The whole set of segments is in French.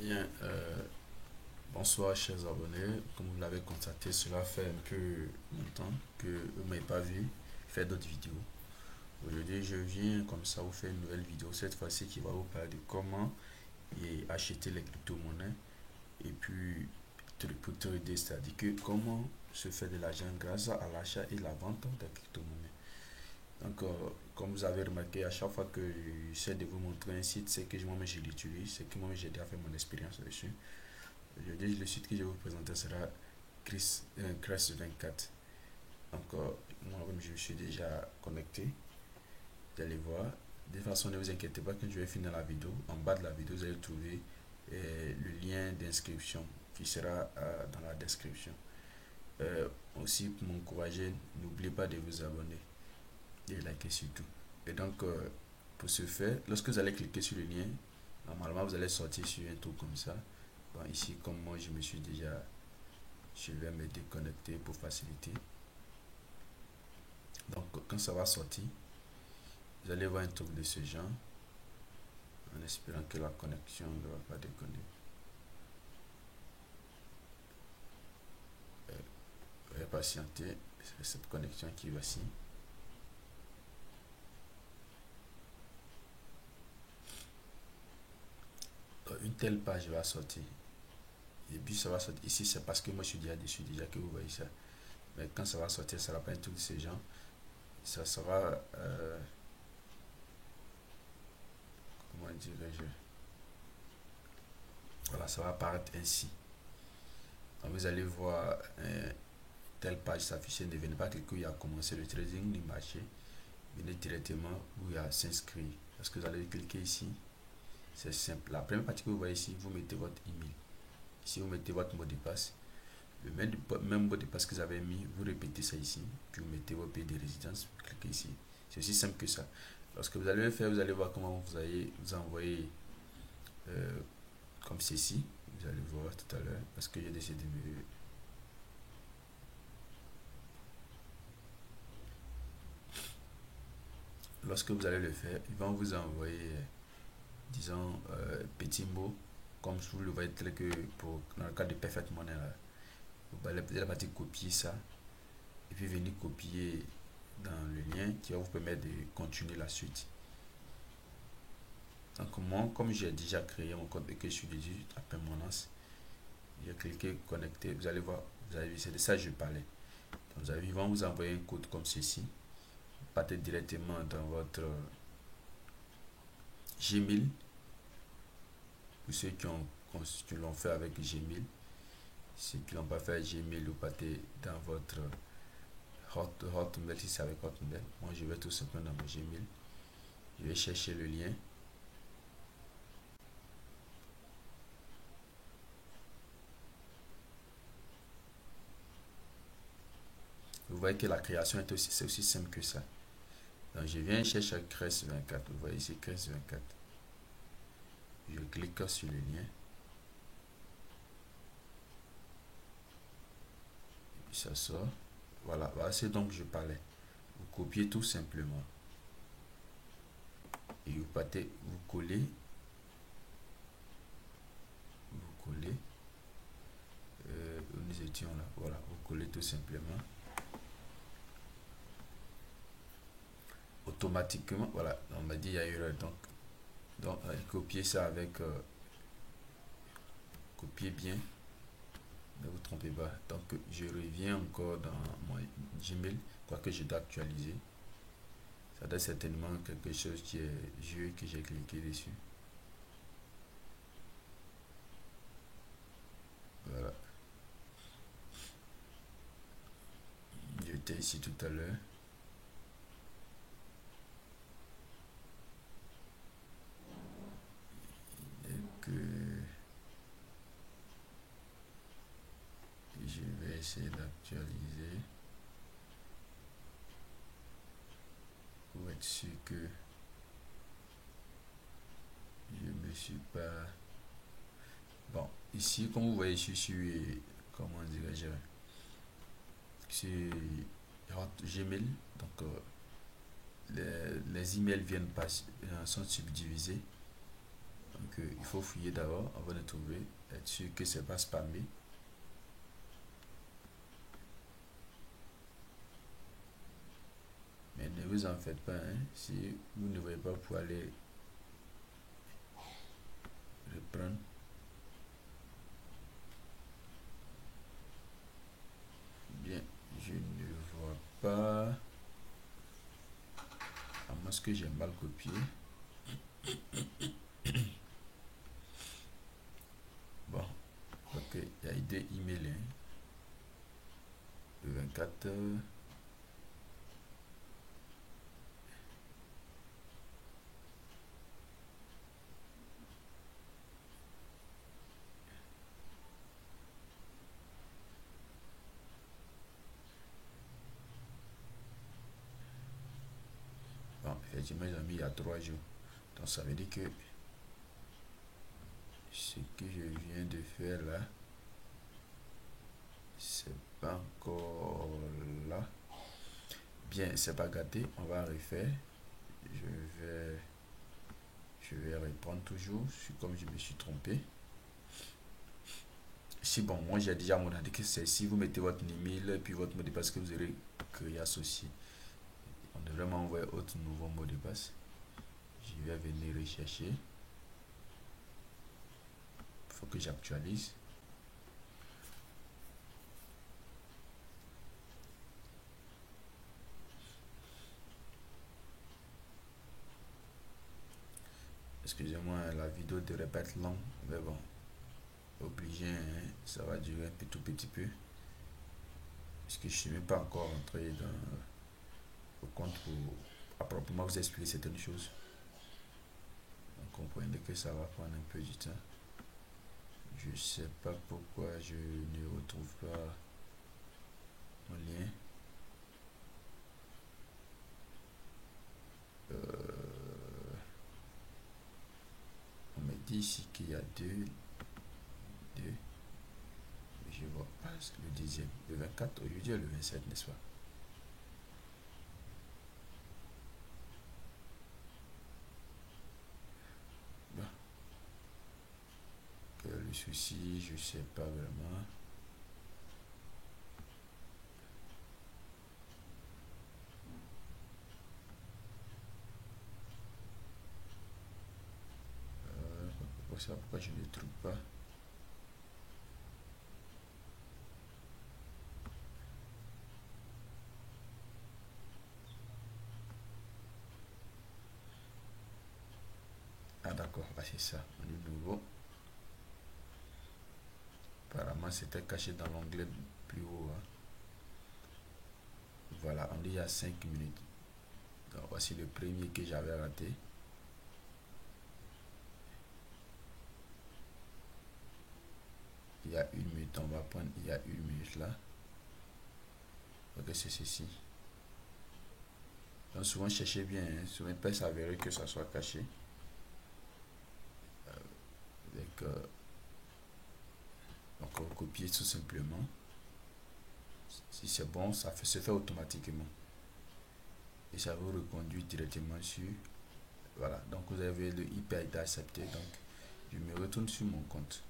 Bien, bonsoir chers abonnés. Comme vous l'avez constaté, cela fait un peu longtemps que vous ne m'avez pas vu faire d'autres vidéos. Aujourd'hui, je viens comme ça vous faire une nouvelle vidéo, cette fois-ci qui va vous parler de comment acheter les crypto-monnaies et puis pour te aider, c'est-à-dire que comment se faire de l'argent grâce à l'achat et la vente des crypto-monnaies. Donc, comme vous avez remarqué, à chaque fois que j'essaie de vous montrer un site, c'est que moi-même je l'utilise, c'est que moi-même j'ai déjà fait mon expérience dessus. Aujourd'hui, le site que je vais vous présenter sera Crest24. Donc, moi-même, je suis déjà connecté. Vous allez voir. De toute façon, ne vous inquiétez pas, quand je vais finir la vidéo, en bas de la vidéo, vous allez trouver le lien d'inscription qui sera dans la description. Aussi, pour m'encourager, n'oubliez pas de vous abonner et liker surtout. Et donc, pour ce faire, lorsque vous allez cliquer sur le lien, normalement, vous allez sortir sur un tour comme ça. Bon, ici, comme moi, je vais me déconnecter pour faciliter. Donc, quand ça va sortir, vous allez voir un truc de ce genre, en espérant que la connexion ne va pas déconner. Vous allez patienter, c'est cette connexion qui va ici. Donc, une telle page va sortir. Et puis ça va sortir ici, c'est parce que moi je suis déjà dessus, déjà que vous voyez ça. Mais quand ça va sortir, ça ne sera pas un truc de ce genre. Ça sera, comment dirais-je, voilà, ça va apparaître ainsi. Donc, vous allez voir telle page s'afficher. Ne venez pas cliquer où il y a commencé le trading du marché. Venez directement où il y a s'inscrire. Parce que vous allez cliquer ici. C'est simple. La première partie que vous voyez ici, vous mettez votre email. Ici, vous mettez votre mot de passe. Le même mot de passe que vous avez mis, vous répétez ça ici. Puis vous mettez votre pays de résidence. Vous cliquez ici. C'est aussi simple que ça. Lorsque vous allez le faire, vous allez voir comment vous allez vous envoyer comme ceci. Vous allez voir tout à l'heure. Parce que j'ai décidé de me. Lorsque vous allez le faire, ils vont vous envoyer, disons, petits mots, comme vous le voyez tel que dans le cas de Perfect Money. Là, vous allez partir copier ça, et puis venir copier dans le lien qui va vous permettre de continuer la suite. Donc moi, comme j'ai déjà créé mon compte et que je suis dessus après mon lance, j'ai cliqué connecter. Vous allez voir, vous avez vu, c'est de ça que je parlais. Donc, vous avez, ils vont vous envoyer un code comme ceci. Vous partez directement dans votre Gmail. Pour ceux qui l'ont fait avec Gmail, ceux qui l'ont pas fait avec Gmail, vous partez dans votre Hotmail si c'est avec Hotmail. Moi, je vais tout simplement dans mon Gmail. Je vais chercher le lien. Vous voyez que la création c'est aussi simple que ça. Donc, je viens chercher Crest24. Vous voyez ici Crest24. Je clique sur le lien. Et puis ça sort. Voilà, c'est donc je parlais. Vous copiez tout simplement. Et vous partez, vous collez. Vous collez. Nous étions là. Voilà, vous collez tout simplement. Automatiquement, voilà, on m'a dit il y a erreur. Donc copiez ça avec. Copiez bien. Ne vous trompez pas. Donc, je reviens encore dans mon Gmail, quoique je dois actualiser. Ça doit certainement quelque chose qui est vieux que j'ai cliqué dessus. Voilà. J'étais ici tout à l'heure. Et que je vais essayer d'actualiser pour être sûr que je ne me suis pas. Bon, ici, comme vous voyez, je suis, comment dirais-je, sur Gmail. Donc, les emails sont subdivisés. Donc, qu'il faut fouiller d'abord avant de trouver, être sûr que c'est pas spammé. Mais ne vous en faites pas, hein, si vous ne voyez pas pour aller reprendre. Bien, je ne vois pas, à moins que j'ai mal copié. Bon, ok, il y a eu deux emails, hein. Le 24. Bon, effectivement, ils ont mis il y a 3 jours. Donc ça veut dire que ce que je viens de faire là, c'est pas encore là. Bien, c'est pas gâté, on va refaire. Je vais, je vais reprendre toujours, comme je me suis trompé. Si bon, moi j'ai déjà mon indiqué, c'est si vous mettez votre email et puis votre mot de passe que vous aurez créé associé. On devrait m'envoyer autre nouveau mot de passe. Je vais venir rechercher. Il faut que j'actualise. Excusez-moi, la vidéo devrait pas être longue, mais bon, obligé, hein, ça va durer un tout petit peu. Parce que je ne suis même pas encore entré dans le compte pour à proprement vous expliquer certaines choses. Donc comprenez que ça va prendre un peu du temps. Je ne sais pas pourquoi je ne retrouve pas mon lien. On me dit ici qu'il y a deux. Je ne vois pas le deuxième. Le 24, aujourd'hui le 27, n'est-ce pas? Bon. Le souci, je ne sais pas vraiment. Pourquoi je ne le trouve pas? Ah d'accord, ah, c'est ça, le nouveau. Apparemment c'était caché dans l'onglet plus haut. Hein. Voilà, on dit il y a 5 minutes. Donc voici le premier que j'avais raté. Il y a 1 minute, on va prendre, il y a 1 minute là. Ok, c'est ceci. Donc souvent cherchez bien, hein. Souvent il peut s'avérer que ça soit caché. Avec, donc on copie tout simplement. Si c'est bon, se fait automatiquement. Et ça vous reconduit directement sur. Voilà, donc vous avez le IP a été accepté. Donc je me retourne sur mon compte.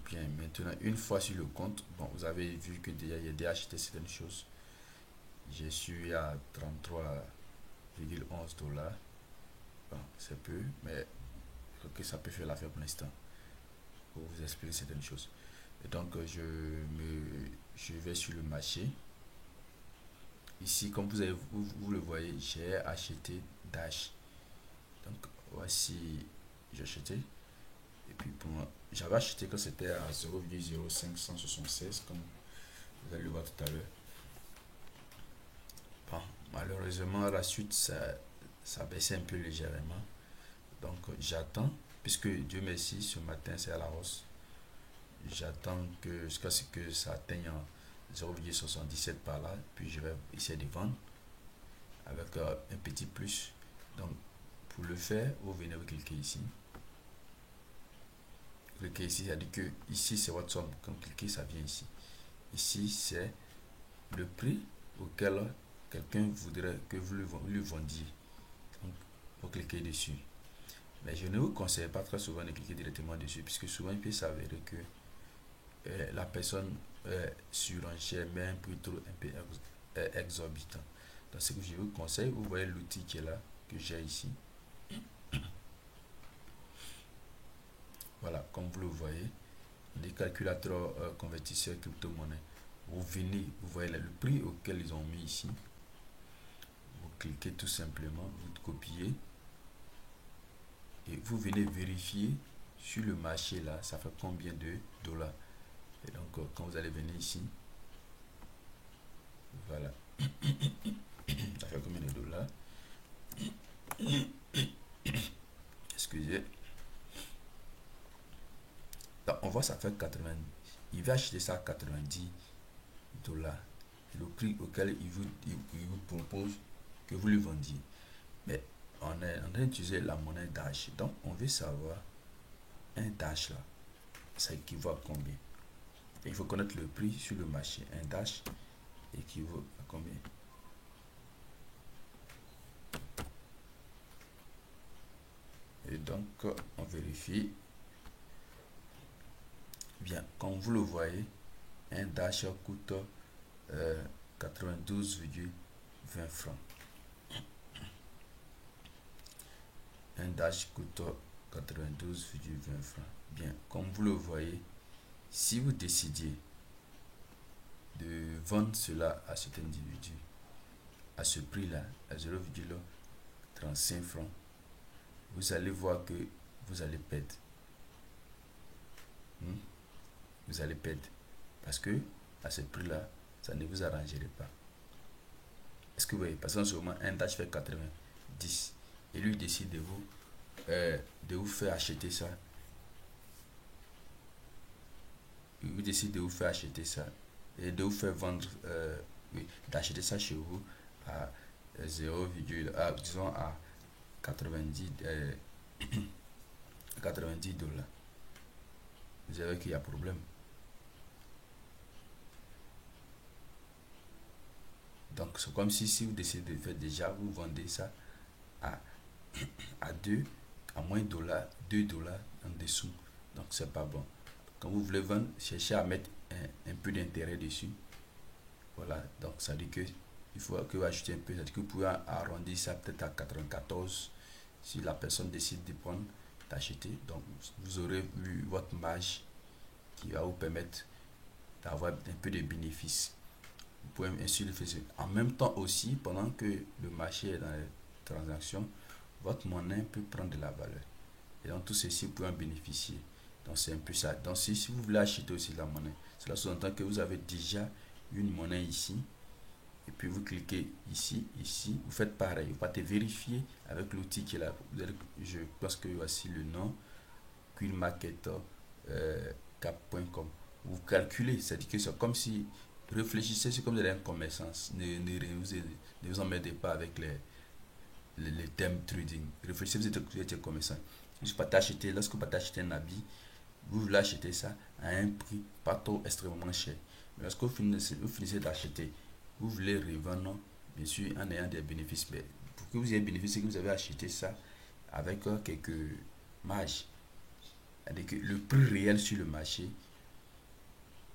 Bien, maintenant, une fois sur le compte, bon, vous avez vu que déjà, il y a déjà acheté certaines choses. Je suis à 33,11 $. Bon, c'est peu, mais ok, ça peut faire l'affaire pour l'instant. Pour vous expliquer certaines choses. Et donc, je vais sur le marché. Ici, comme vous le voyez, j'ai acheté Dash. Donc, voici, j'ai acheté. Et puis, j'avais acheté quand c'était à 0,0576, comme vous allez le voir tout à l'heure. Bon, malheureusement, la suite, ça baissait un peu légèrement. Donc, j'attends, puisque Dieu merci, ce matin, c'est à la hausse. J'attends jusqu'à ce que ça atteigne 0,77 par là. Puis, je vais essayer de vendre avec un petit plus. Donc, pour le faire, vous venez vous cliquer ici. Vous cliquez ici, c'est-à-dire que ici, c'est votre somme. Quand vous cliquez, ça vient ici. Ici, c'est le prix auquel quelqu'un voudrait que vous lui vendiez. Donc, pour cliquer dessus. Mais je ne vous conseille pas très souvent de cliquer directement dessus, puisque souvent il peut s'avérer que la personne surenchère, mais un peu trop un peu exorbitant. Donc ce que je vous conseille, vous voyez l'outil qui est là, que j'ai ici. Voilà, comme vous le voyez, des calculateurs convertisseurs crypto-monnaie. Vous venez, vous voyez le prix auquel ils ont mis ici. Vous cliquez tout simplement, vous copiez et vous venez vérifier sur le marché là, ça fait combien de dollars. Et donc, quand vous allez venir ici, voilà, ça fait combien de dollars? Excusez. Donc, on voit ça fait 80. Il va acheter ça à 90 dollars. Le prix auquel il vous propose que vous lui vendiez. Mais on est en train d'utiliser la monnaie Dash. Donc, on veut savoir un Dash là, ça équivaut à combien? Et il faut connaître le prix sur le marché. Un Dash équivaut à combien? Et donc, on vérifie. Bien, comme vous le voyez, un Dash coûte 92,20 francs. Un Dash coûte 92,20 francs. Bien, comme vous le voyez, si vous décidiez de vendre cela à cet individu à ce prix-là, à 0,35 francs, vous allez voir que vous allez perdre. Vous allez perdre. Parce que à ce prix-là, ça ne vous arrangerait pas. Est-ce que vous voyez? Parce qu'en ce moment, un Dash fait 90. Et lui décide de vous faire acheter ça. Il décide de vous faire acheter ça. Et de vous faire vendre, d'acheter ça chez vous à 0, disons à 90 dollars. Vous savez qu'il y a problème. Donc c'est comme si vous décidez de faire déjà, vous vendez ça à 2, à moins de dollars, 2 dollars en dessous. Donc c'est pas bon. Quand vous voulez vendre, cherchez à mettre un peu d'intérêt dessus. Voilà, donc ça dit que il faut que vous achetez un peu, ça dit que vous pouvez arrondir ça peut-être à 94 si la personne décide de prendre, d'acheter. Donc vous aurez eu votre marge qui va vous permettre d'avoir un peu de bénéfices. Vous pouvez ainsi le faire. En même temps aussi, pendant que le marché est dans les transactions, votre monnaie peut prendre de la valeur. Et donc tout ceci, vous pouvez en bénéficier. Donc c'est un peu ça. Donc si vous voulez acheter aussi la monnaie, cela sous-entend que vous avez déjà une monnaie ici. Et puis vous cliquez ici, vous faites pareil. Vous partez vérifier avec l'outil qui est là. Je pense que voici le nom, queenmarket.cap.com. Vous calculez, c'est-à-dire que c'est comme si réfléchissez, c'est comme de un commerçant. Ne vous emmerdez pas avec les thèmes trading. Réfléchissez, vous êtes un commerçant. Lorsque vous partez acheter un habit, vous l'achetez ça à un prix pas trop extrêmement cher. Mais lorsque vous finissez d'acheter, vous voulez revendre, bien sûr, en ayant des bénéfices. Mais pour que vous ayez bénéfice, c'est que vous avez acheté ça avec quelques marges. C'est-à-dire que le prix réel sur le marché,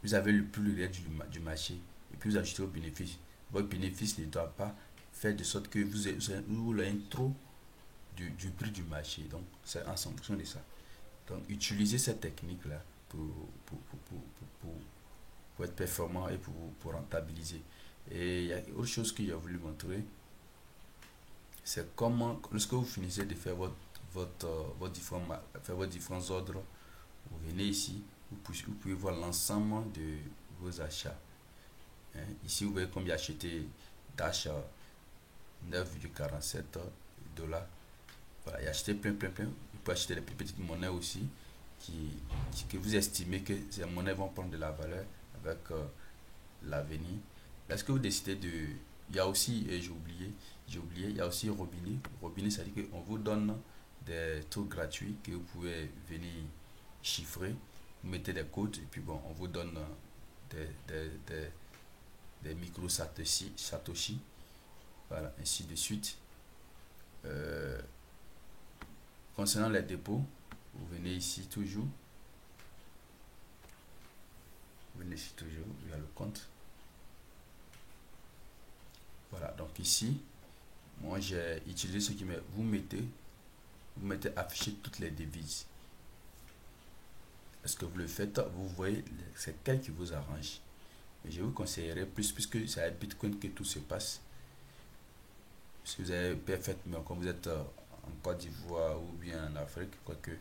vous avez le prix réel du marché, et puis vous achetez au bénéfice. Votre bénéfice ne doit pas faire de sorte que vous avez trop du prix du marché. Donc, c'est en fonction de ça. Donc, utilisez cette technique-là pour être performant et pour rentabiliser. Et il y a autre chose que j'ai voulu montrer, c'est comment, lorsque vous finissez de faire vos différents ordres, vous venez ici, vous pouvez voir l'ensemble de vos achats. Ici, vous voyez comme j'ai acheté d'achat 9,47 dollars. Voilà, il a acheté plein. Vous pouvez acheter les plus petites monnaies aussi, que vous estimez que ces monnaies vont prendre de la valeur avec l'avenir. Est-ce que vous décidez de... Il y a aussi, j'ai oublié, il y a aussi Robinet. Robinet, ça dit qu'on vous donne des trucs gratuits que vous pouvez venir chiffrer. Vous mettez des codes et puis bon, on vous donne des micro Satoshi. Voilà, ainsi de suite. Concernant les dépôts, vous venez ici toujours. Vous venez ici toujours, il y a le compte. Voilà, donc ici, moi j'ai utilisé ce qui me... Vous mettez afficher toutes les devises. Est-ce que vous le faites? Vous voyez, c'est quel qui vous arrange. Mais je vous conseillerais plus, puisque c'est avec Bitcoin que tout se passe. Si vous avez parfaitement, comme vous êtes en Côte d'Ivoire ou bien en Afrique, quoique,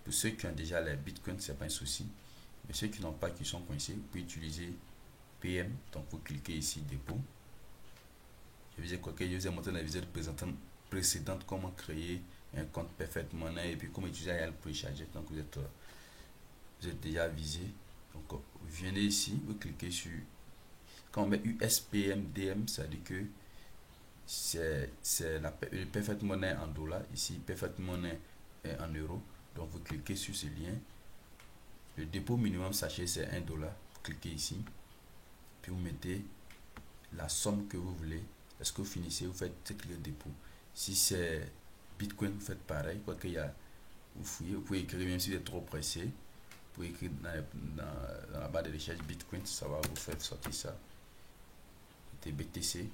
pour ceux qui ont déjà les Bitcoins, c'est pas un souci. Mais ceux qui n'ont pas, qui sont coincés, vous pouvez utiliser PM. Donc vous cliquez ici, dépôt. Je vous ai montré dans la vidéo précédente comment créer un compte Perfect Money et puis comment utiliser Real Pre-Charger. Donc vous êtes déjà visé. Donc vous venez ici, vous cliquez sur, quand on met USPMDM, ça dit que c'est le Perfect Money en dollars, ici Perfect Money en euros. Donc vous cliquez sur ce lien. Le dépôt minimum, sachez, c'est 1 dollar. Vous cliquez ici, puis vous mettez la somme que vous voulez. Est-ce que vous finissez, vous faites le dépôt. Si c'est Bitcoin, vous faites pareil. Quoi qu'il y a, vous fouillez, vous pouvez écrire, même si vous êtes trop pressé, vous pouvez écrire dans la barre de recherche Bitcoin, ça va vous faire sortir ça. C'était BTC.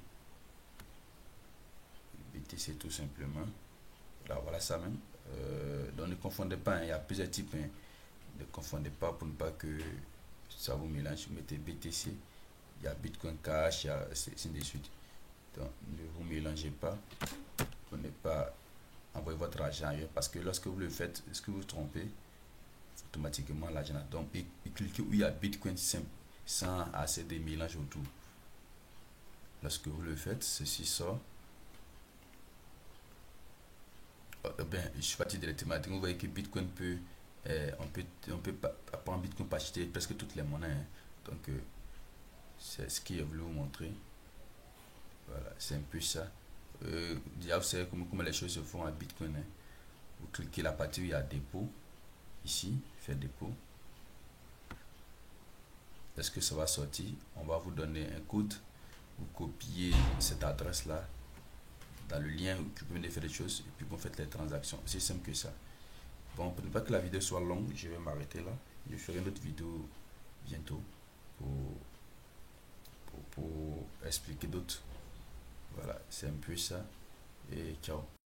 BTC tout simplement. Voilà ça même. Donc ne confondez pas, hein, il y a plusieurs types. Hein. Ne confondez pas pour ne pas que ça vous mélange. Vous mettez BTC, il y a Bitcoin Cash, il y a ainsi de suite. Donc ne vous mélangez pas pour ne pas envoyer votre argent ailleurs, parce que lorsque vous le faites, est-ce que vous vous trompez, automatiquement l'argent. Donc cliquez où il y a Bitcoin simple, sans assez de mélange autour. Lorsque vous le faites, ceci sort. Ben, je suis parti directement. Vous voyez que Bitcoin peut, on peut prendre Bitcoin pour acheter presque toutes les monnaies. Hein. Donc, c'est ce qu'il a voulu vous montrer. Voilà, c'est un peu ça. Déjà, vous savez comment les choses se font à Bitcoin. Hein. Vous cliquez la partie où il y a dépôt. Ici, faire dépôt. Est-ce que ça va sortir? On va vous donner un code. Vous copiez cette adresse-là dans le lien où vous pouvez faire des choses et puis vous faites les transactions. C'est simple que ça. Bon, pour ne pas que la vidéo soit longue, je vais m'arrêter là. Je ferai une autre vidéo bientôt pour expliquer d'autres. Voilà, c'est un peu ça. Et ciao.